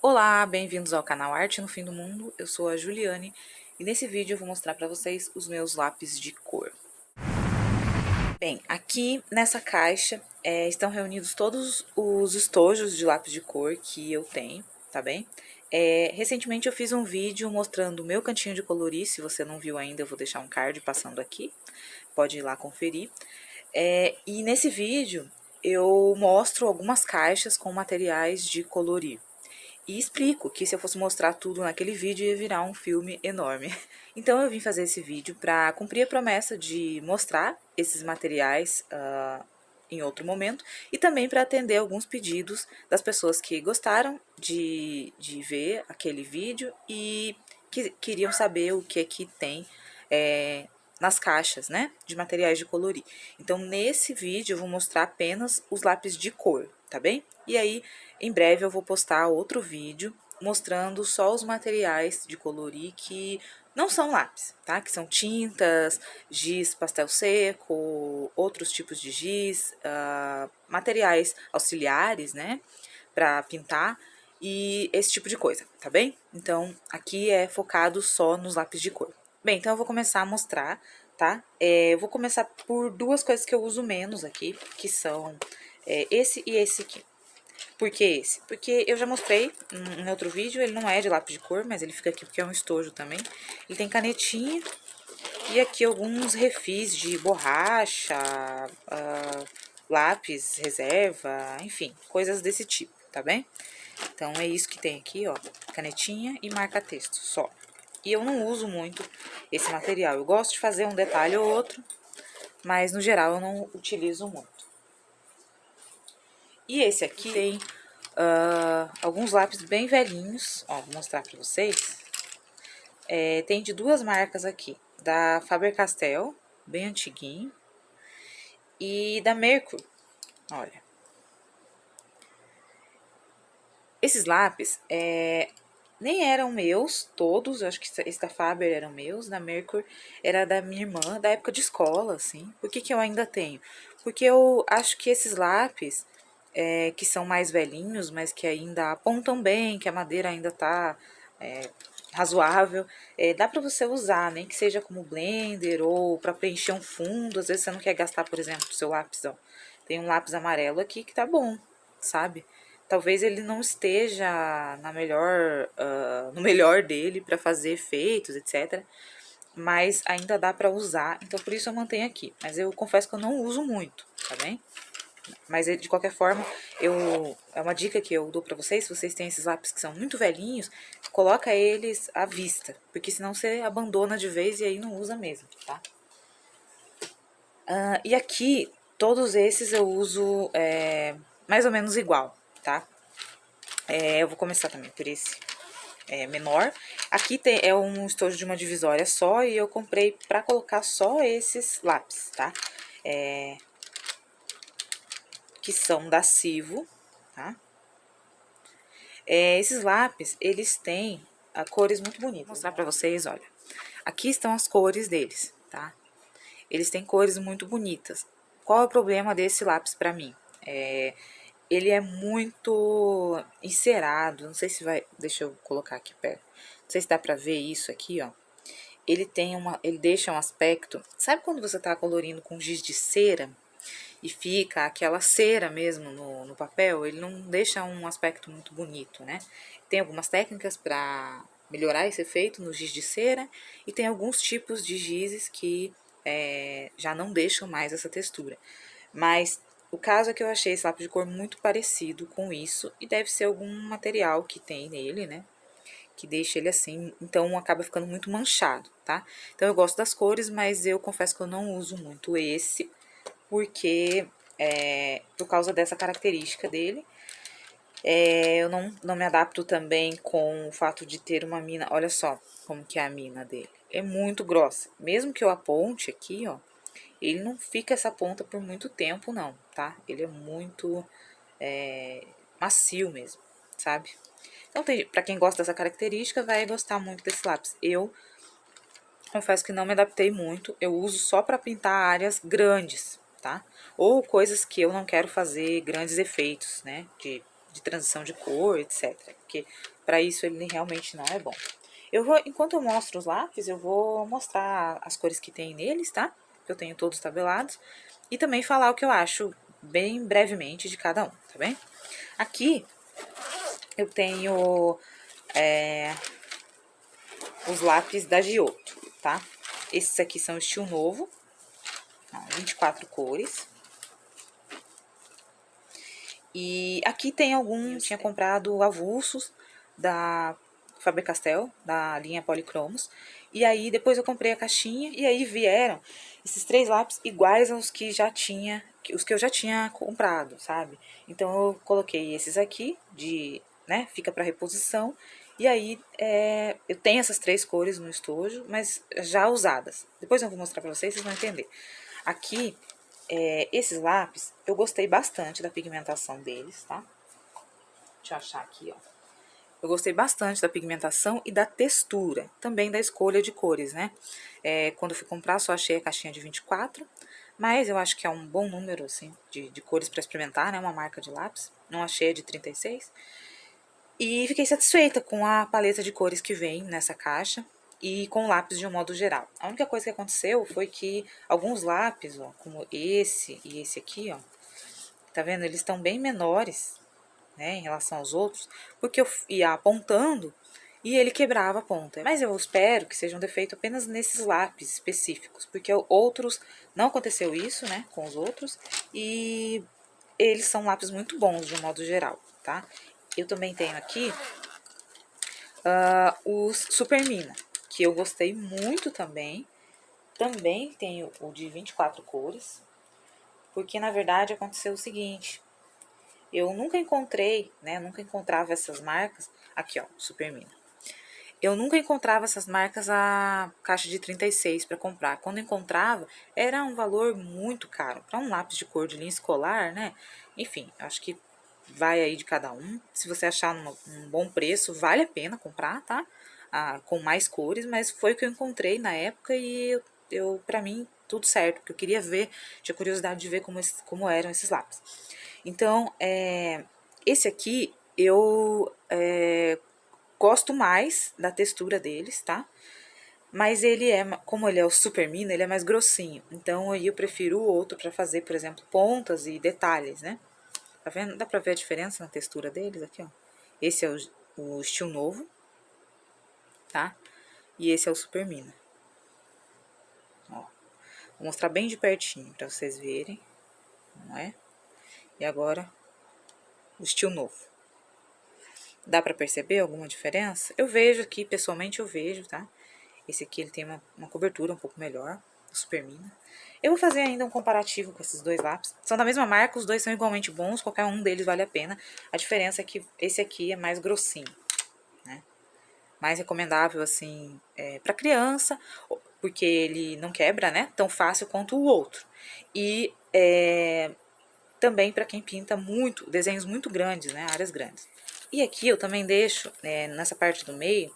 Olá, bem-vindos ao canal Arte no Fim do Mundo, eu sou a Juliane e nesse vídeo eu vou mostrar para vocês os meus lápis de cor. Bem, aqui nessa caixa estão reunidos todos os estojos de lápis de cor que eu tenho, tá bem? Recentemente eu fiz um vídeo mostrando o meu cantinho de colorir, se você não viu ainda eu vou deixar um card passando aqui, pode ir lá conferir. E nesse vídeo eu mostro algumas caixas com materiais de colorir. E explico que se eu fosse mostrar tudo naquele vídeo ia virar um filme enorme. Então eu vim fazer esse vídeo para cumprir a promessa de mostrar esses materiais em outro momento e também para atender alguns pedidos das pessoas que gostaram de ver aquele vídeo e que queriam saber o que é que tem nas caixas, né, de materiais de colorir. Então, nesse vídeo eu vou mostrar apenas os lápis de cor, tá bem? E aí, em breve eu vou postar outro vídeo mostrando só os materiais de colorir que não são lápis, tá? Que são tintas, giz pastel seco, outros tipos de giz, materiais auxiliares, né, pra pintar e esse tipo de coisa, tá bem? Então, aqui é focado só nos lápis de cor. Bem, então eu vou começar a mostrar, tá? Eu vou começar por duas coisas que eu uso menos aqui, que são esse e esse aqui. Por que esse? Porque eu já mostrei em outro vídeo, ele não é de lápis de cor, mas ele fica aqui porque é um estojo também. Ele tem canetinha e aqui alguns refis de borracha, lápis, reserva, enfim, coisas desse tipo, tá bem? Então, é isso que tem aqui, ó, canetinha e marca-texto, só. E eu não uso muito esse material, eu gosto de fazer um detalhe ou outro, mas no geral eu não utilizo muito. E esse aqui tem alguns lápis bem velhinhos, ó, vou mostrar pra vocês. Tem de duas marcas aqui, da Faber-Castell, bem antiguinho, e da Mercury, olha. Esses lápis nem eram meus todos, eu acho que esse da Faber eram meus, da Mercury era da minha irmã, da época de escola, assim. Por que que eu ainda tenho? Porque eu acho que esses lápis, que são mais velhinhos, mas que ainda apontam bem, que a madeira ainda tá razoável, dá pra você usar, nem que seja como blender ou pra preencher um fundo, às vezes você não quer gastar, por exemplo, o seu lápis, ó. Tem um lápis amarelo aqui que tá bom, sabe? Talvez ele não esteja no melhor dele para fazer efeitos, etc. Mas ainda dá para usar, então por isso eu mantenho aqui. Mas eu confesso que eu não uso muito, tá bem? Mas de qualquer forma, é uma dica que eu dou pra vocês, se vocês têm esses lápis que são muito velhinhos, coloca eles à vista, porque senão você abandona de vez e aí não usa mesmo, tá? E aqui, todos esses eu uso mais ou menos igual, tá? Eu vou começar também por esse menor. Aqui é um estojo de uma divisória só e eu comprei pra colocar só esses lápis, tá? Que são da Civo, tá? Esses lápis, eles têm cores muito bonitas. Vou mostrar pra vocês, olha. Aqui estão as cores deles, tá? Eles têm cores muito bonitas. Qual é o problema desse lápis pra mim? Ele é muito encerado, não sei se vai, deixa eu colocar aqui perto. Não sei se dá pra ver isso aqui, ó. Ele deixa um aspecto, sabe quando você tá colorindo com giz de cera e fica aquela cera mesmo no papel? Ele não deixa um aspecto muito bonito, né? Tem algumas técnicas pra melhorar esse efeito no giz de cera e tem alguns tipos de gizes que já não deixam mais essa textura. Mas o caso é que eu achei esse lápis de cor muito parecido com isso e deve ser algum material que tem nele, né? Que deixa ele assim, então acaba ficando muito manchado, tá? Então eu gosto das cores, mas eu confesso que eu não uso muito esse, porque por causa dessa característica dele. Eu não me adapto também com o fato de ter uma mina, olha só como que é a mina dele. É muito grossa, mesmo que eu aponte aqui, ó, ele não fica essa ponta por muito tempo não, tá? Ele é muito macio mesmo, sabe? Então, pra quem gosta dessa característica, vai gostar muito desse lápis. Eu confesso que não me adaptei muito, eu uso só pra pintar áreas grandes, tá? Ou coisas que eu não quero fazer grandes efeitos, né? de transição de cor, etc. Porque para isso ele realmente não é bom. Enquanto eu mostro os lápis, eu vou mostrar as cores que tem neles, tá? Eu tenho todos tabelados. E também falar o que eu acho bem brevemente de cada um, tá bem? Aqui eu tenho os lápis da Giotto, tá? Esses aqui são estilo novo, 24 cores. E aqui tem alguns, tinha comprado avulsos da Faber-Castell, da linha Polychromos. E aí depois eu comprei a caixinha e aí vieram esses 3 lápis iguais aos que já tinha, os que eu já tinha comprado, sabe? Então eu coloquei esses aqui né, fica para reposição. E aí eu tenho essas 3 cores no estojo, mas já usadas. Depois eu vou mostrar para vocês vão entender. Aqui esses lápis, eu gostei bastante da pigmentação deles, tá? Deixa eu achar aqui, ó. Eu gostei bastante da pigmentação e da textura, também da escolha de cores, né? Quando eu fui comprar, só achei a caixinha de 24, mas eu acho que é um bom número, assim, de cores para experimentar, né? Uma marca de lápis. Não achei a de 36. E fiquei satisfeita com a paleta de cores que vem nessa caixa e com lápis de um modo geral. A única coisa que aconteceu foi que alguns lápis, ó, como esse e esse aqui, ó, tá vendo? Eles estão bem menores, né, em relação aos outros, porque eu ia apontando e ele quebrava a ponta. Mas eu espero que seja um defeito apenas nesses lápis específicos, porque outros não aconteceu isso, né, com os outros, e eles são lápis muito bons de um modo geral, tá? Eu também tenho aqui os Supermina, que eu gostei muito também. Também tenho o de 24 cores, porque na verdade aconteceu o seguinte, eu nunca encontrei, né, nunca encontrava essas marcas, aqui ó, Supermina. Eu nunca encontrava essas marcas a caixa de 36 para comprar. Quando encontrava, era um valor muito caro. Para um lápis de cor de linha escolar, né? Enfim, acho que vai aí de cada um. Se você achar um bom preço, vale a pena comprar, tá? Com mais cores, mas foi o que eu encontrei na época e para mim, tudo certo, porque eu queria ver, tinha curiosidade de ver como eram esses lápis. Então, esse aqui eu gosto mais da textura deles, tá? Mas ele como ele é o Supermina, ele é mais grossinho. Então aí eu prefiro o outro para fazer, por exemplo, pontas e detalhes, né? Tá vendo? Dá pra ver a diferença na textura deles aqui, ó. Esse é o estilo novo, tá? E esse é o Supermina. Ó. Vou mostrar bem de pertinho pra vocês verem, não é? E agora, o estilo novo. Dá pra perceber alguma diferença? Eu vejo aqui, pessoalmente eu vejo, tá? Esse aqui ele tem uma cobertura um pouco melhor, o Supermina. Eu vou fazer ainda um comparativo com esses dois lápis. São da mesma marca, os dois são igualmente bons, qualquer um deles vale a pena. A diferença é que esse aqui é mais grossinho, né? Mais recomendável, assim, pra criança, porque ele não quebra, né? Tão fácil quanto o outro. E também para quem pinta desenhos muito grandes, né? Áreas grandes. E aqui eu também deixo, nessa parte do meio,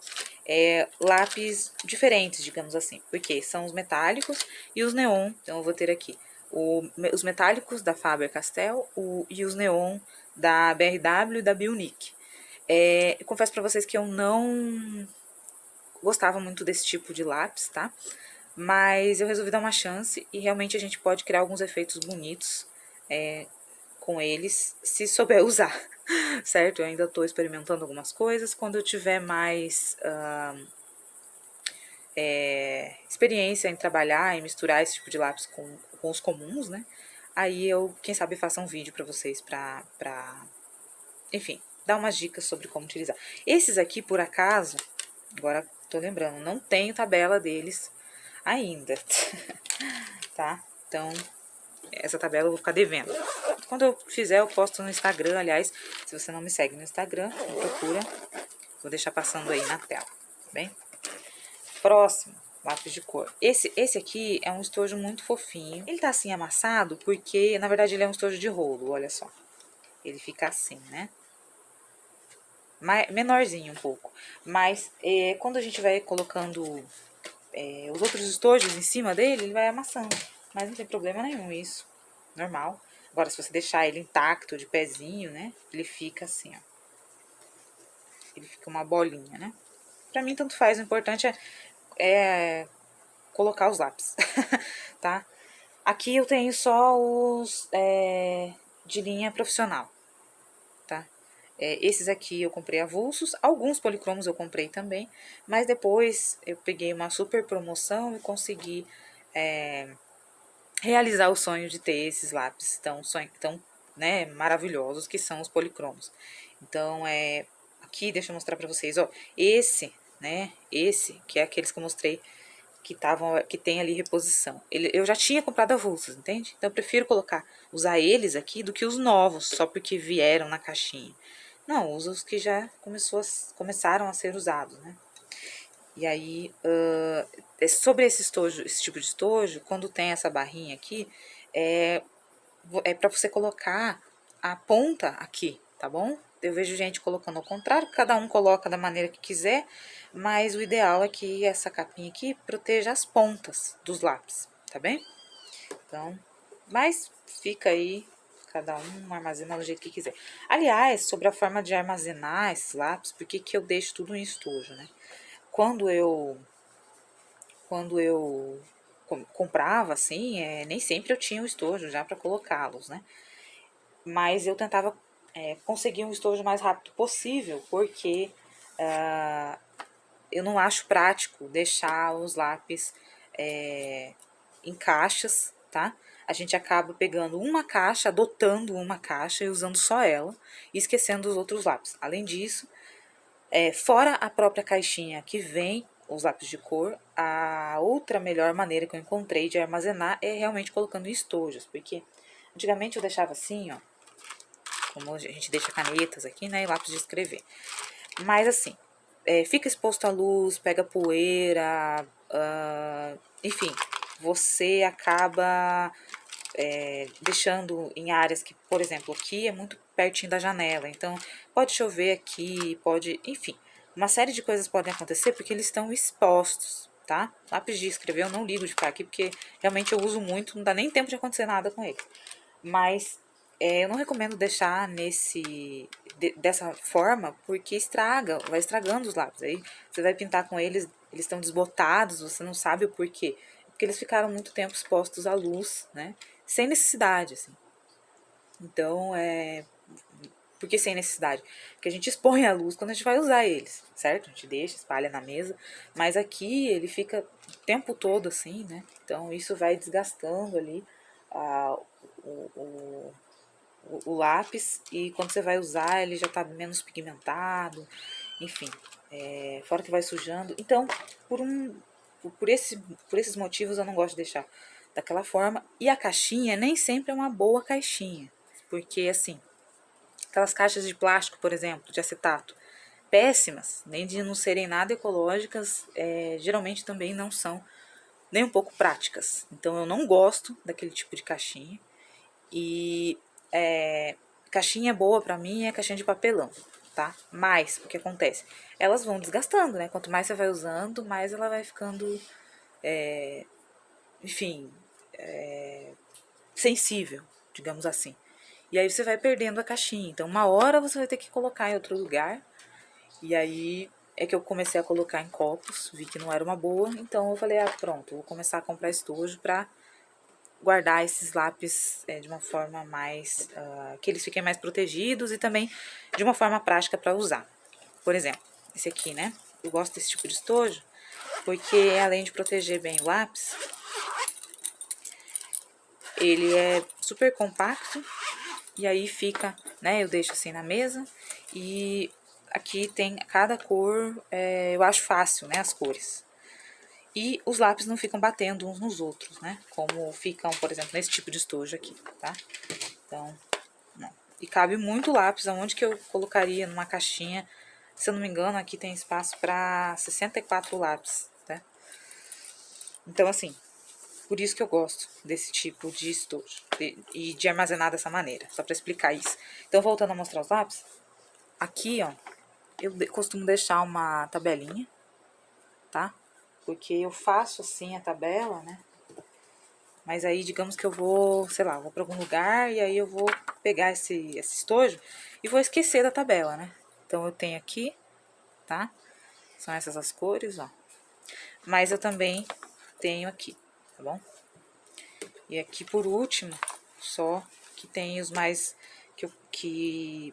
lápis diferentes, digamos assim, porque são os metálicos e os neon. Então eu vou ter aqui os metálicos da Faber-Castell e os neon da BRW e da Bionic. Eu confesso para vocês que eu não gostava muito desse tipo de lápis, tá? Mas eu resolvi dar uma chance e realmente a gente pode criar alguns efeitos bonitos com eles, se souber usar, certo? Eu ainda tô experimentando algumas coisas. Quando eu tiver mais experiência em trabalhar, em misturar esse tipo de lápis com os comuns, né? Aí eu, quem sabe, faça um vídeo pra vocês enfim, dar umas dicas sobre como utilizar. Esses aqui, por acaso, agora tô lembrando, não tenho tabela deles ainda, tá? Então, essa tabela eu vou ficar devendo. Quando eu fizer, eu posto no Instagram, aliás, se você não me segue no Instagram, me procura, vou deixar passando aí na tela, tá bem? Próximo, lápis de cor. Esse aqui é um estojo muito fofinho. Ele tá assim amassado porque, na verdade, ele é um estojo de rolo, olha só. Ele fica assim, né? Menorzinho um pouco. Mas quando a gente vai colocando os outros estojos em cima dele, ele vai amassando. Mas não tem problema nenhum isso. Normal. Agora, se você deixar ele intacto, de pezinho, né, ele fica assim, ó. Ele fica uma bolinha, né? Pra mim, tanto faz, o importante é colocar os lápis, tá? Aqui eu tenho só os de linha profissional, tá? Esses aqui eu comprei avulsos, alguns policromos eu comprei também, mas depois eu peguei uma super promoção e consegui realizar o sonho de ter esses lápis tão né, maravilhosos que são os policromos. Então, aqui, deixa eu mostrar pra vocês, ó, esse, que é aqueles que eu mostrei, que tem ali reposição. Eu já tinha comprado avulsos, entende? Então, eu prefiro usar eles aqui do que os novos, só porque vieram na caixinha. Não, usa os que já começaram a ser usados, né? E aí, sobre esse tipo de estojo, quando tem essa barrinha aqui, é para você colocar a ponta aqui, tá bom? Eu vejo gente colocando ao contrário, cada um coloca da maneira que quiser, mas o ideal é que essa capinha aqui proteja as pontas dos lápis, tá bem? Então, mas fica aí, cada um armazena do jeito que quiser. Aliás, sobre a forma de armazenar esses lápis, por que que eu deixo tudo em estojo, né? Quando eu comprava, assim, nem sempre eu tinha o estojo já para colocá-los, né? Mas eu tentava conseguir um estojo o mais rápido possível, porque eu não acho prático deixar os lápis em caixas, tá? A gente acaba pegando uma caixa, adotando uma caixa e usando só ela, e esquecendo os outros lápis. Além disso, fora a própria caixinha que vem os lápis de cor, a outra melhor maneira que eu encontrei de armazenar é realmente colocando em estojos, porque antigamente eu deixava assim, ó, como a gente deixa canetas aqui, né, e lápis de escrever. Mas assim, fica exposto à luz, pega poeira, enfim, você acaba deixando em áreas que, por exemplo, aqui é muito pertinho da janela, então pode chover aqui, enfim, uma série de coisas podem acontecer porque eles estão expostos, tá? Lápis de escrever eu não ligo de ficar aqui porque realmente eu uso muito, não dá nem tempo de acontecer nada com ele. Mas eu não recomendo deixar dessa forma porque vai estragando os lápis. Aí você vai pintar com eles estão desbotados, você não sabe o porquê. Porque eles ficaram muito tempo expostos à luz, né? Sem necessidade, assim. Então, por que sem necessidade? Porque a gente expõe a luz quando a gente vai usar eles, certo? A gente deixa, espalha na mesa, mas aqui ele fica o tempo todo assim, né? Então isso vai desgastando ali o, o, o lápis e quando você vai usar ele já tá menos pigmentado, enfim, fora que vai sujando. Então, por, um, por, esse, por esses motivos eu não gosto de deixar daquela forma. E a caixinha nem sempre é uma boa caixinha, porque assim, aquelas caixas de plástico, por exemplo, de acetato, péssimas, nem de não serem nada ecológicas, geralmente também não são nem um pouco práticas. Então eu não gosto daquele tipo de caixinha. E caixinha boa pra mim é caixinha de papelão, tá? Mas o que acontece? Elas vão desgastando, né? Quanto mais você vai usando, mais ela vai ficando, enfim, sensível, digamos assim. E aí você vai perdendo a caixinha. Então, uma hora você vai ter que colocar em outro lugar. E aí é que eu comecei a colocar em copos, vi que não era uma boa. Então eu falei, pronto, vou começar a comprar estojo pra guardar esses lápis de uma forma mais, que eles fiquem mais protegidos e também de uma forma prática para usar. Por exemplo, esse aqui, né? Eu gosto desse tipo de estojo porque além de proteger bem o lápis, ele é super compacto e aí fica, né? Eu deixo assim na mesa e aqui tem cada cor, eu acho fácil, né? As cores. E os lápis não ficam batendo uns nos outros, né? Como ficam, por exemplo, nesse tipo de estojo aqui, tá? Então, não. E cabe muito lápis, aonde que eu colocaria numa caixinha. Se eu não me engano, aqui tem espaço para 64 lápis, tá? Então, assim, por isso que eu gosto desse tipo de estojo e de armazenar dessa maneira, só para explicar isso. Então, voltando a mostrar os lápis, aqui, ó, eu costumo deixar uma tabelinha, tá? Porque eu faço assim a tabela, né? Mas aí, digamos que eu vou, sei lá, vou pra algum lugar e aí eu vou pegar esse estojo e vou esquecer da tabela, né? Então, eu tenho aqui, tá? São essas as cores, ó. Mas eu também tenho aqui, tá bom? E aqui, por último, só que tem os mais que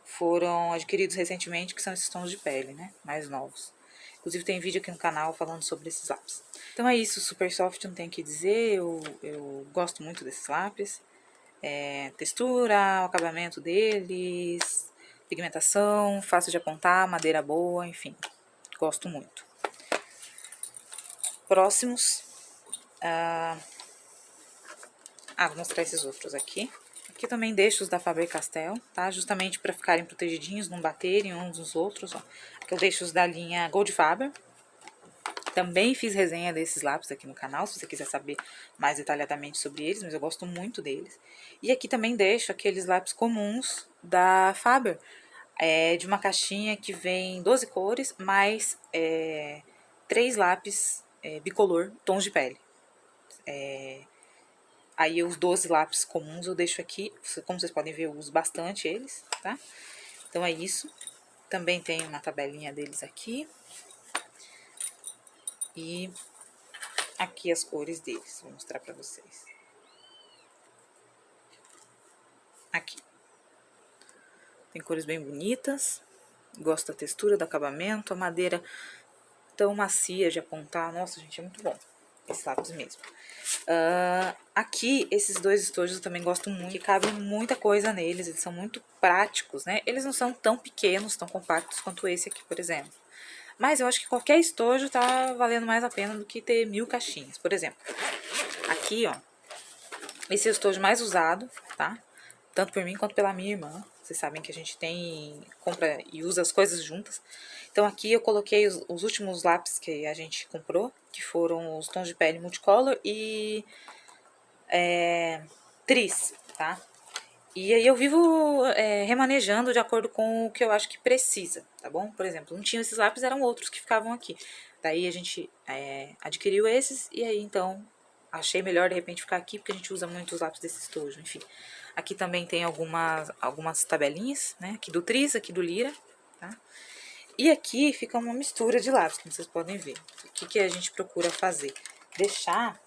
foram adquiridos recentemente, que são esses tons de pele, né? Mais novos. Inclusive tem vídeo aqui no canal falando sobre esses lápis. Então é isso, super soft, não tenho o que dizer, eu gosto muito desses lápis. Textura, o acabamento deles, pigmentação, fácil de apontar, madeira boa, enfim, gosto muito. Próximos, vou mostrar esses outros aqui. Aqui também deixo os da Faber-Castell, tá? Justamente para ficarem protegidinhos, não baterem uns nos outros, ó. Aqui eu deixo os da linha Goldfaber. Também fiz resenha desses lápis aqui no canal, se você quiser saber mais detalhadamente sobre eles, mas eu gosto muito deles. E aqui também deixo aqueles lápis comuns da Faber, de uma caixinha que vem 12 cores, mais 3 lápis bicolor, tons de pele. Aí os 12 lápis comuns eu deixo aqui, como vocês podem ver eu uso bastante eles, tá? Então é isso. Também tem uma tabelinha deles aqui. E aqui as cores deles, vou mostrar pra vocês. Aqui. Tem cores bem bonitas. Gosto da textura, do acabamento, a madeira tão macia de apontar. Nossa, gente, é muito bom esse lápis mesmo. Aqui, esses dois estojos eu também gosto muito, que cabe muita coisa neles, eles são muito práticos, né? Eles não são tão pequenos, tão compactos quanto esse aqui, por exemplo. Mas eu acho que qualquer estojo tá valendo mais a pena do que ter 1000 caixinhas. Por exemplo, aqui, ó, esse é o estojo mais usado, tá? Tanto por mim quanto pela minha irmã. Vocês sabem que a gente compra e usa as coisas juntas. Então aqui eu coloquei os últimos lápis que a gente comprou, que foram os tons de pele multicolor e tris, tá? E aí eu vivo remanejando de acordo com o que eu acho que precisa, tá bom? Por exemplo, não tinha esses lápis, eram outros que ficavam aqui. Daí a gente adquiriu esses e aí então achei melhor de repente ficar aqui, porque a gente usa muito os lápis desse estojo, enfim. Aqui também tem algumas tabelinhas, né? Aqui do Tris, aqui do Lira, tá? E aqui fica uma mistura de lápis, como vocês podem ver. O que a gente procura fazer? Deixar,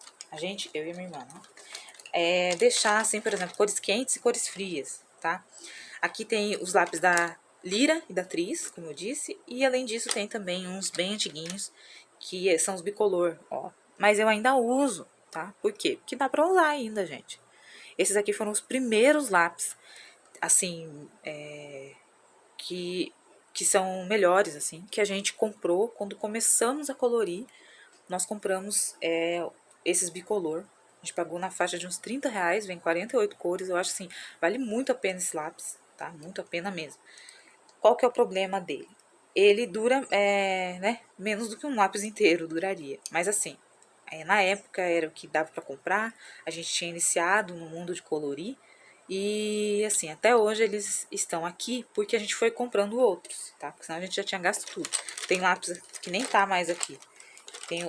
eu e a minha irmã, né? Deixar, assim, por exemplo, cores quentes e cores frias, tá? Aqui tem os lápis da Lira e da Tris, como eu disse, e além disso tem também uns bem antiguinhos, que são os bicolor, ó. Mas eu ainda uso, tá? Por quê? Porque dá pra usar ainda, gente. Esses aqui foram os primeiros lápis, assim, que são melhores, assim, que a gente comprou quando começamos a colorir. Nós compramos esses bicolor. A gente pagou na faixa de uns 30 reais, vem 48 cores. Eu acho assim, vale muito a pena esse lápis, tá? Muito a pena mesmo. Qual que é o problema dele? Ele dura, né, menos do que um lápis inteiro duraria. Mas assim, na época era o que dava pra comprar. A gente tinha iniciado no mundo de colorir. E assim, até hoje eles estão aqui porque a gente foi comprando outros, tá? Porque senão a gente já tinha gasto tudo. Tem lápis que nem tá mais aqui. Tem,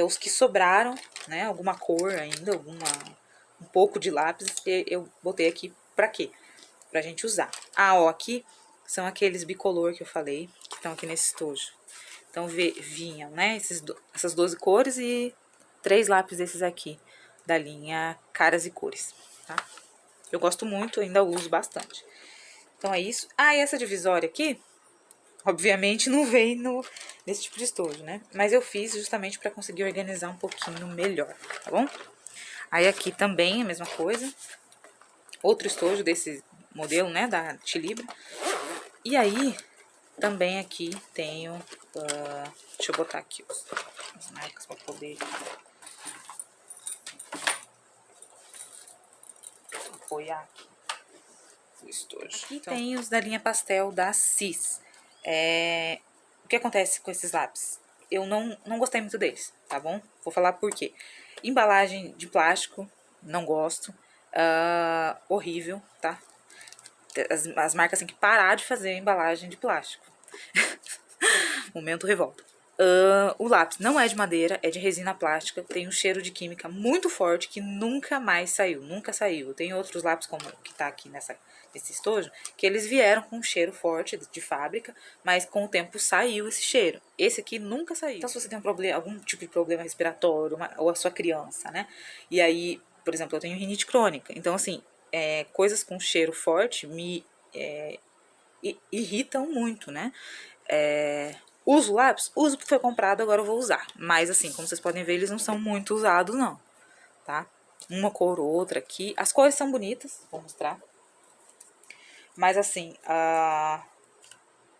os que sobraram, né? Alguma cor ainda, um pouco de lápis, e eu botei aqui pra quê? Pra gente usar. Ó, aqui são aqueles bicolor que eu falei, que estão aqui nesse estojo. Então, vinham, né? Essas 12 cores e 3 lápis desses aqui, da linha Caras e Cores, tá? Eu gosto muito, ainda uso bastante. Então, é isso. E essa divisória aqui, obviamente não vem nesse tipo de estojo, né? Mas eu fiz justamente para conseguir organizar um pouquinho melhor, tá bom? Aí aqui também a mesma coisa. Outro estojo desse modelo, né? Da Tilibra. E aí, também aqui tenho... deixa eu botar aqui as marcas para poder apoiar aqui o estojo. Aqui então, tem os da linha pastel da Cis. O que acontece com esses lápis? Eu não gostei muito deles, tá bom? Vou falar por quê. Embalagem de plástico, não gosto. Horrível, tá? As marcas têm que parar de fazer embalagem de plástico. Momento revolta. O lápis não é de madeira, é de resina plástica, tem um cheiro de química muito forte que nunca mais saiu, nunca saiu. Tem outros lápis como o que tá aqui nesse estojo, que eles vieram com um cheiro forte de fábrica, mas com o tempo saiu esse cheiro. Esse aqui nunca saiu. Então se você tem algum tipo de problema respiratório, ou a sua criança, né? E aí, por exemplo, eu tenho rinite crônica, então assim, coisas com cheiro forte me irritam muito, né? Uso lápis? Uso porque foi comprado, agora eu vou usar. Mas assim, como vocês podem ver, eles não são muito usados não, tá? Uma cor ou outra aqui. As cores são bonitas, vou mostrar. Mas assim,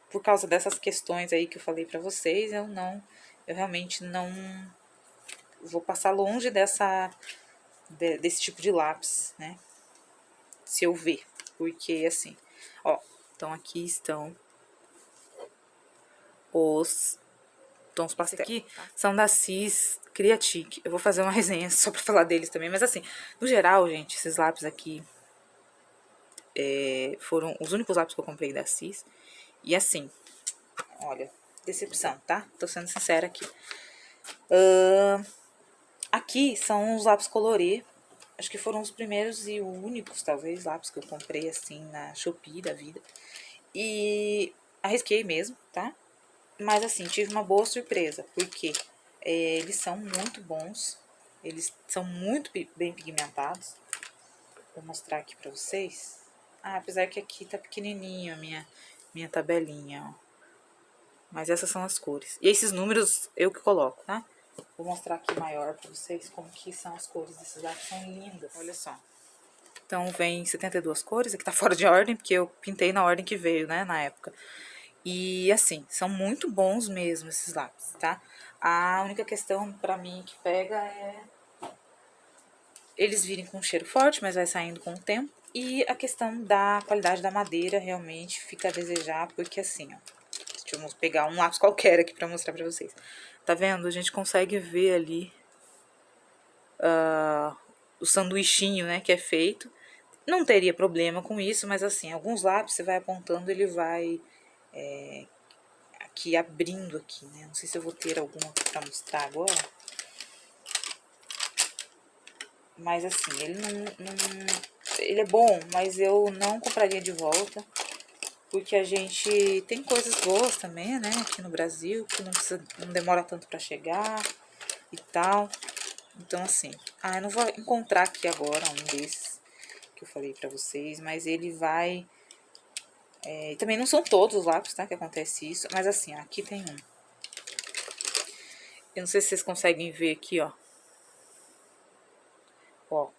por causa dessas questões aí que eu falei pra vocês, eu realmente não vou passar longe desse tipo de lápis, né? Se eu ver, porque assim, ó, então aqui estão os tons pastel. Aqui são da Cis Creatique. Eu vou fazer uma resenha só pra falar deles também. Mas assim, no geral, gente, esses lápis aqui foram os únicos lápis que eu comprei da Cis. E assim, olha, decepção, tá? Tô sendo sincera aqui. Aqui são os lápis colorê. Acho que foram os primeiros e únicos, talvez, lápis que eu comprei, assim, na Shopee da vida. E arrisquei mesmo, tá? Mas assim, tive uma boa surpresa, porque eles são muito bons, eles são muito bem pigmentados. Vou mostrar aqui pra vocês. Apesar que aqui tá pequenininho a minha tabelinha, ó. Mas essas são as cores. E esses números eu que coloco, tá? Vou mostrar aqui maior pra vocês como que são as cores desses lápis, são lindas. Olha só. Então vem 72 cores, aqui tá fora de ordem, porque eu pintei na ordem que veio, né, na época. E assim, são muito bons mesmo esses lápis, tá? A única questão pra mim que pega é eles virem com cheiro forte, mas vai saindo com o tempo. E a questão da qualidade da madeira realmente fica a desejar, porque assim, ó, deixa eu pegar um lápis qualquer aqui pra mostrar pra vocês. Tá vendo? A gente consegue ver ali o sanduichinho, né, que é feito. Não teria problema com isso, mas assim, alguns lápis você vai apontando, ele vai aqui abrindo aqui, né? Não sei se eu vou ter alguma pra mostrar agora. Mas assim, ele ele é bom, mas eu não compraria de volta. Porque a gente tem coisas boas também, né? Aqui no Brasil, que não demora tanto pra chegar e tal. Então assim, eu não vou encontrar aqui agora um desses que eu falei pra vocês, mas ele vai... também não são todos os lápis, tá? Que acontece isso, mas assim, ó, aqui tem um. Eu não sei se vocês conseguem ver aqui, ó. Ó.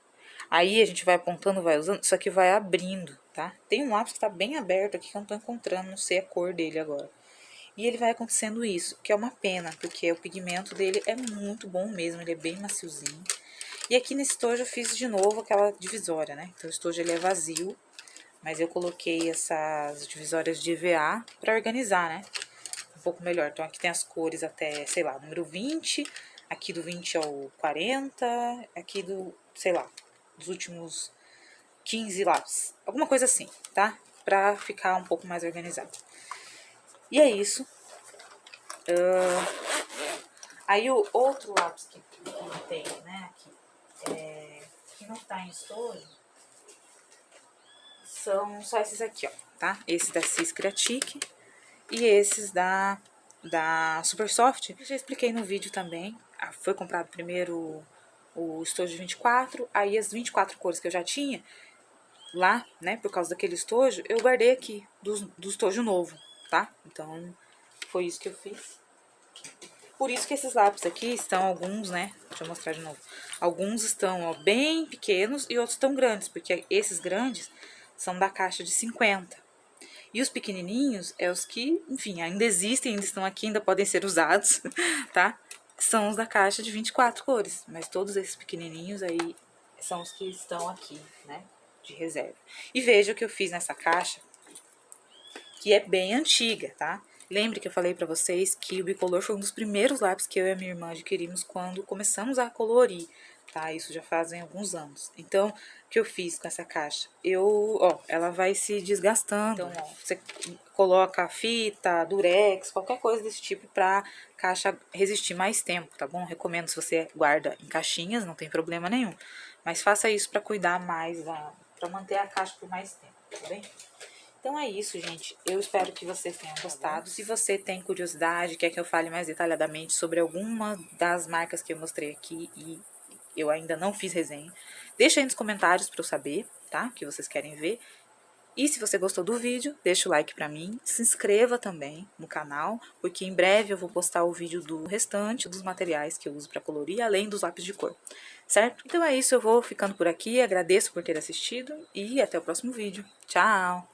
Aí a gente vai apontando, vai usando, isso aqui vai abrindo, tá? Tem um lápis que tá bem aberto aqui que eu não tô encontrando, não sei a cor dele agora. E ele vai acontecendo isso, que é uma pena, porque o pigmento dele é muito bom mesmo, ele é bem maciozinho. E aqui nesse estojo eu fiz de novo aquela divisória, né? Então o estojo ele é vazio, mas eu coloquei essas divisórias de EVA pra organizar, né? Um pouco melhor. Então aqui tem as cores até, sei lá, número 20, aqui do 20 ao 40, aqui do, sei lá, dos últimos 15 lápis. Alguma coisa assim, tá? Pra ficar um pouco mais organizado. E é isso. Aí o outro lápis que tem, né, aqui, que não tá em estojo, são só esses aqui, ó, tá? Esse da Cis Creatique e esses da Super Soft. Eu já expliquei no vídeo também. Foi comprado primeiro o estojo 24, aí as 24 cores que eu já tinha lá, né, por causa daquele estojo, eu guardei aqui do estojo novo, tá? Então, foi isso que eu fiz. Por isso que esses lápis aqui estão alguns, né, deixa eu mostrar de novo. Alguns estão, ó, bem pequenos e outros estão grandes, porque esses grandes são da caixa de 50. E os pequenininhos é os que, enfim, ainda existem, ainda estão aqui, ainda podem ser usados, tá? São os da caixa de 24 cores, mas todos esses pequenininhos aí são os que estão aqui, né, de reserva. E veja o que eu fiz nessa caixa, que é bem antiga, tá? Lembre que eu falei pra vocês que o bicolor foi um dos primeiros lápis que eu e a minha irmã adquirimos quando começamos a colorir, tá? Isso já fazem alguns anos. Então, o que eu fiz com essa caixa? Ela vai se desgastando. Então, você coloca fita, durex, qualquer coisa desse tipo pra caixa resistir mais tempo, tá bom? Recomendo se você guarda em caixinhas, não tem problema nenhum. Mas faça isso pra cuidar mais, pra manter a caixa por mais tempo, tá bem? Então é isso, gente. Eu espero que vocês tenham gostado. Se você tem curiosidade, quer que eu fale mais detalhadamente sobre alguma das marcas que eu mostrei aqui e eu ainda não fiz resenha, deixa aí nos comentários para eu saber, tá? Que vocês querem ver. E se você gostou do vídeo, deixa o like pra mim, se inscreva também no canal, porque em breve eu vou postar o vídeo do restante dos materiais que eu uso pra colorir, além dos lápis de cor, certo? Então é isso, eu vou ficando por aqui, agradeço por ter assistido e até o próximo vídeo. Tchau!